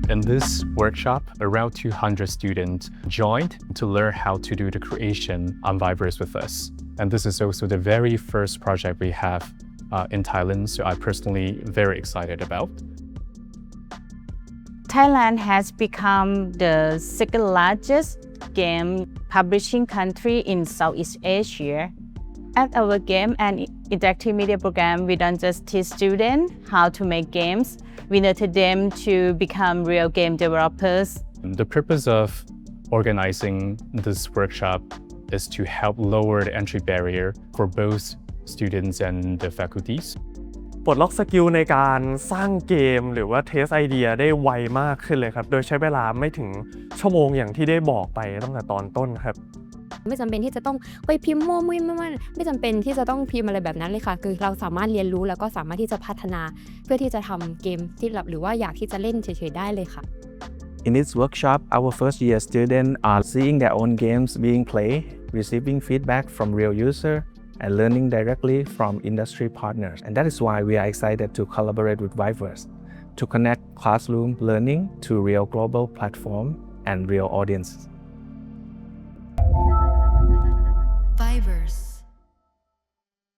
In this workshop, around 200 students joined to learn how to do the creation on VIVERSE with us. And this is also the very first project we have in Thailand, so I'm personally very excited about. Thailand has become the second largest game publishing country in Southeast Asia. At our game and interactive media program, we don't just teach students how to make games, we nurture them to become real game developers. The purpose of organizing this workshop is to help lower the entry barrier for both students and the faculties. ปลดล็อกสกิลในการสร้างเกมหรือว่าเทสไอเดียได้ไวมากขึ้นเลยครับโดยใช้เวลาไม่ถึงชั่วโมงอย่างที่ได้บอกไปตั้งแต่ตอนต้นครับไม่จำเป็นที่จะต้องไปพิมพ์มั่วไม่จำเป็นที่จะต้องพิมพ์อะไรแบบนั้นเลยค่ะคือเราสามารถเรียนรู้แล้วก็สามารถที่จะพัฒนาเพื่อที่จะทำเกมที่หรือว่าอยากที่จะเล่นเฉยๆได้เลยค่ะ In this workshop, our first year students are seeing their own games being played, receiving feedback from real users, and learning directly from industry partners. And that is why we are excited to collaborate with VIVERSE to connect classroom learning to real global platform and real audiences.